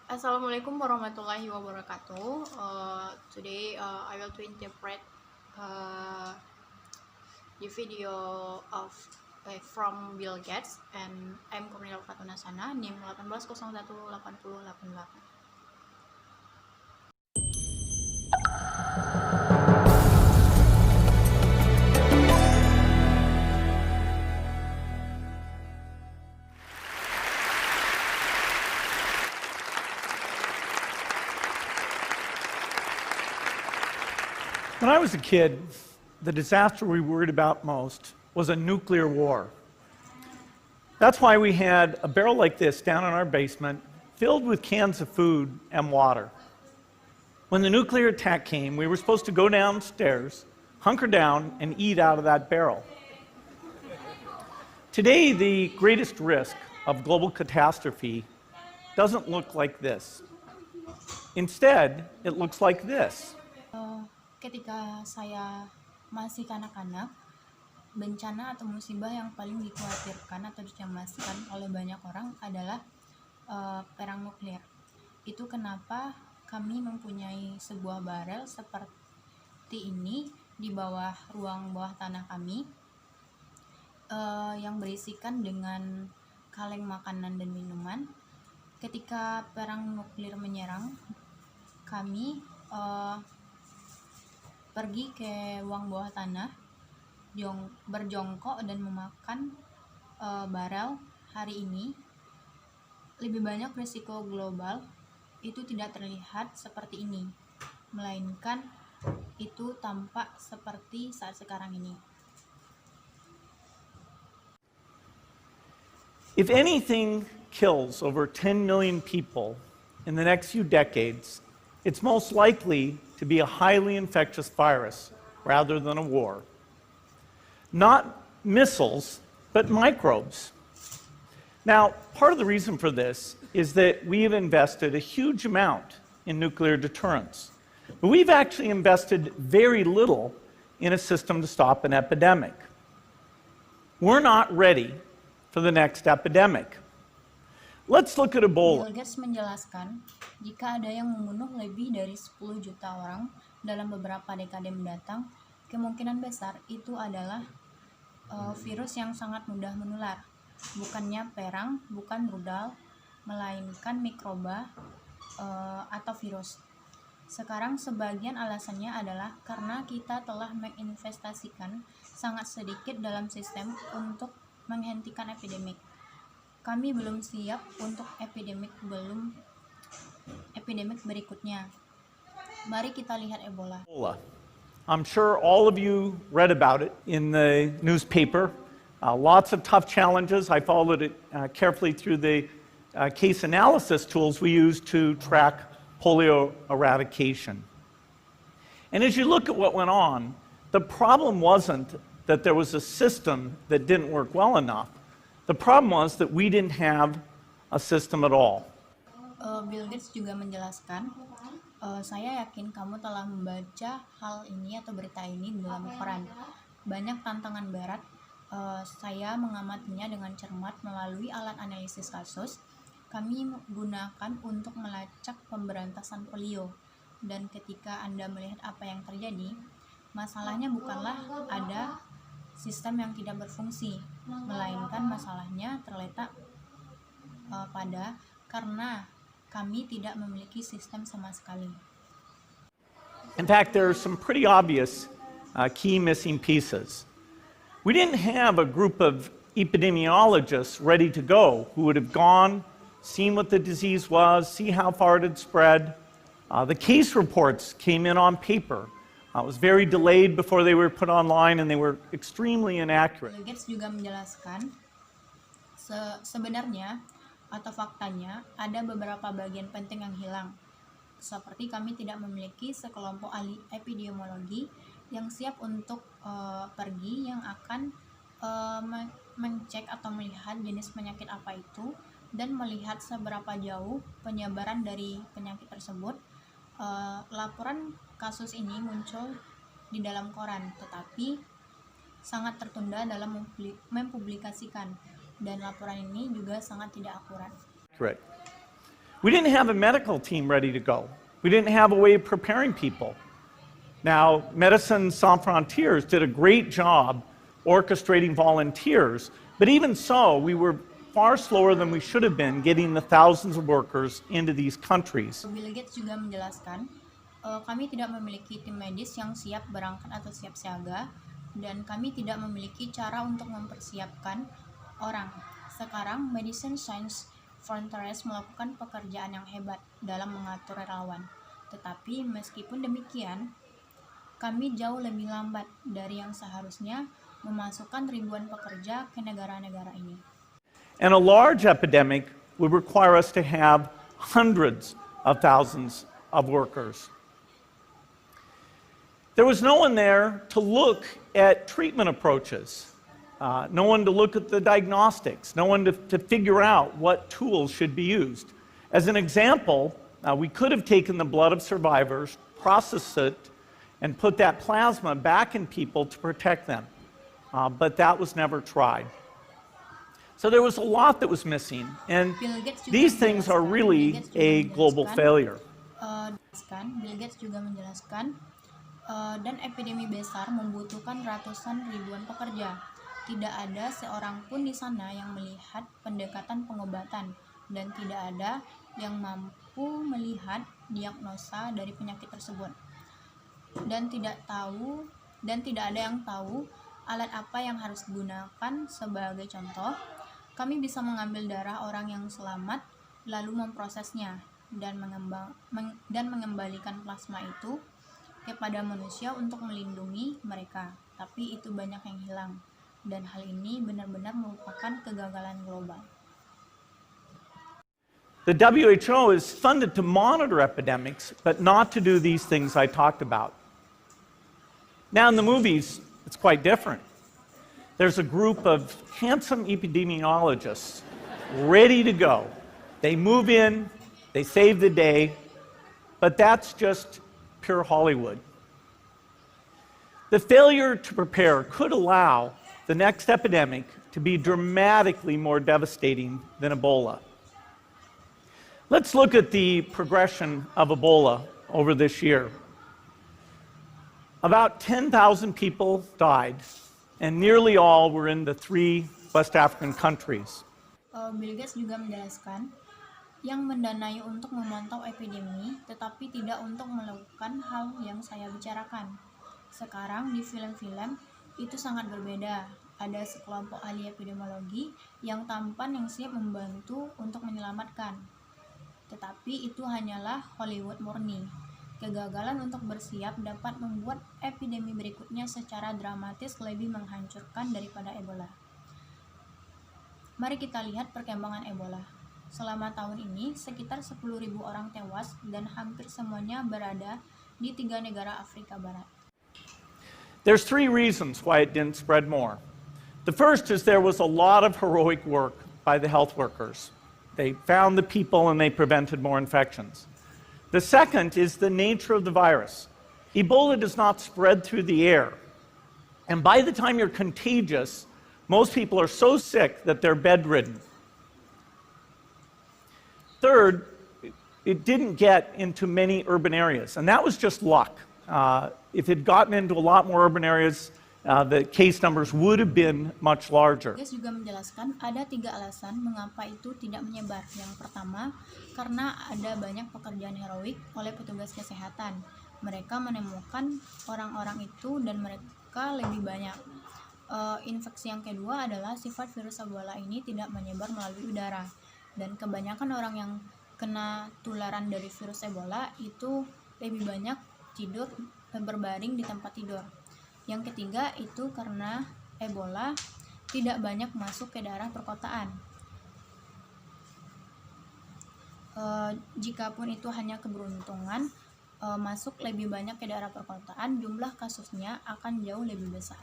Assalamualaikum warahmatullahi wabarakatuh. Today I will to interpret uh, the video of from Bill Gates, and I'm Cornelia Fatunasana, NIM 18018088. When I was a kid, the disaster we worried about most was a nuclear war. That's why we had a barrel like this down in our basement, filled with cans of food and water. When the nuclear attack came, we were supposed to go downstairs, hunker down, and eat out of that barrel. Today, the greatest risk of global catastrophe doesn't look like this. Instead, it looks like this. Ketika saya masih kanak-kanak, bencana atau musibah yang paling dikhawatirkan atau dicemaskan oleh banyak orang adalah perang nuklir. Itu kenapa kami mempunyai sebuah barel seperti ini di bawah ruang bawah tanah kami, yang berisikan dengan kaleng makanan dan minuman. Ketika perang nuklir menyerang, kami pergi ke ruang bawah tanah, berjongkok dan memakan barel. Hari ini lebih banyak risiko global itu tidak terlihat seperti ini, melainkan itu tampak seperti saat sekarang ini. If anything kills over 10 million people in the next few decades, it's most likely to be a highly infectious virus rather than a war. Not missiles, but microbes. Now, part of the reason for this is that we have invested a huge amount in nuclear deterrence. But we've actually invested very little in a system to stop an epidemic. We're not ready for the next epidemic. Let's look at Ebola. Bill Gates menjelaskan, jika ada yang membunuh lebih dari 10 juta orang dalam beberapa dekade mendatang, kemungkinan besar itu adalah virus yang sangat mudah menular. Bukannya perang, bukan rudal, melainkan mikroba atau virus. Sekarang sebagian alasannya adalah karena kita telah menginvestasikan sangat sedikit dalam sistem untuk menghentikan epidemik. Kami belum siap untuk epidemik berikutnya. Mari kita lihat Ebola. I'm sure all of you read about it in the newspaper. Lots of tough challenges. I followed it carefully through the case analysis tools we use to track polio eradication. And as you look at what went on, the problem wasn't that there was a system that didn't work well enough. The problem was that we didn't have a system at all. Bill Gates juga menjelaskan, saya yakin kamu telah membaca hal ini atau berita ini di dalam koran. Banyak tantangan berat. Saya mengamatinya dengan cermat melalui alat analisis kasus. Kami gunakan untuk melacak pemberantasan polio. Dan ketika Anda melihat apa yang terjadi, masalahnya bukanlah ada sistem yang tidak berfungsi, melainkan masalahnya terletak pada karena kami tidak memiliki sistem sama sekali. In fact, there are some pretty obvious key missing pieces. We didn't have a group of epidemiologists ready to go who would have gone, seen what the disease was, see how far it had spread. The case reports came in on paper. It was very delayed before they were put online, and they were extremely inaccurate. Bill Gates juga menjelaskan, sebenarnya atau faktanya ada beberapa bagian penting yang hilang. Seperti kami tidak memiliki sekelompok ahli epidemiologi yang siap untuk pergi yang akan mencek atau melihat jenis penyakit apa itu dan melihat seberapa jauh penyebaran dari penyakit tersebut. Laporan kasus ini muncul di dalam koran, tetapi sangat tertunda dalam mempublikasikan, dan laporan ini juga sangat tidak akurat. Correct. We didn't have a medical team ready to go. We didn't have a way of preparing people. Now, Médecins Sans Frontières did a great job orchestrating volunteers, but even so, we were far slower than we should have been getting the thousands of workers into these countries. Bill Gates juga menjelaskan, kami tidak memiliki tim medis yang siap berangkat atau siap siaga, dan kami tidak memiliki cara untuk mempersiapkan orang. Sekarang, Medicine Sans Frontières melakukan pekerjaan yang hebat dalam mengatur relawan. Tetapi meskipun demikian, kami jauh lebih lambat dari yang seharusnya memasukkan ribuan pekerja ke negara-negara ini. And a large epidemic would require us to have hundreds of thousands of workers. There was no one there to look at treatment approaches, no one to look at the diagnostics, no one to figure out what tools should be used. As an example, we could have taken the blood of survivors, processed it, and put that plasma back in people to protect them. But that was never tried. So there was a lot that was missing, and these things are really a global failure. Bill Gates juga menjelaskan, dan epidemi besar membutuhkan ratusan ribuan pekerja. Tidak ada seorang pun di sana yang melihat pendekatan pengobatan, dan tidak ada yang mampu melihat diagnosa dari penyakit tersebut. Dan tidak ada yang tahu alat apa yang harus digunakan. Sebagai contoh, kami bisa mengambil darah orang yang selamat lalu memprosesnya dan mengembalikan plasma itu kepada manusia untuk melindungi mereka. Tapi itu banyak yang hilang, dan hal ini benar-benar merupakan kegagalan global. The WHO is funded to monitor epidemics, but not to do these things I talked about. Now, in the movies, it's quite different. There's a group of handsome epidemiologists ready to go. They move in, they save the day, but that's just pure Hollywood. The failure to prepare could allow the next epidemic to be dramatically more devastating than Ebola. Let's look at the progression of Ebola over this year. About 10,000 people died, and nearly all were in the 3 West African countries. Bill Gates juga menjelaskan, yang mendanai untuk memantau epidemi, tetapi tidak untuk melakukan hal yang saya bicarakan. Sekarang di film-film itu sangat berbeda. Ada sekelompok ahli epidemiologi yang tampan yang siap membantu untuk menyelamatkan. Tetapi itu hanyalah Hollywood murni. Kegagalan untuk bersiap dapat membuat epidemi berikutnya secara dramatis lebih menghancurkan daripada Ebola. Mari kita lihat perkembangan Ebola. Selama tahun ini, sekitar 10.000 orang tewas dan hampir semuanya berada di 3 negara Afrika Barat. There's 3 reasons why it didn't spread more. The first is there was a lot of heroic work by the health workers. They found the people and they prevented more infections. The second is the nature of the virus. Ebola does not spread through the air. And by the time you're contagious, most people are so sick that they're bedridden. Third, it didn't get into many urban areas, and that was just luck. If it had gotten into a lot more urban areas, the case numbers would have been much larger. Gates juga menjelaskan ada 3 alasan mengapa itu tidak menyebar. Yang pertama, karena ada banyak pekerjaan heroik oleh petugas kesehatan. Mereka menemukan orang-orang itu dan mereka lebih banyak. Infeksi yang kedua adalah sifat virus Ebola ini tidak menyebar melalui udara. Dan kebanyakan orang yang kena tularan dari virus Ebola itu lebih banyak tidur berbaring di tempat tidur. Yang ketiga itu karena Ebola tidak banyak masuk ke daerah perkotaan. Jikapun itu hanya keberuntungan, masuk lebih banyak ke daerah perkotaan, jumlah kasusnya akan jauh lebih besar.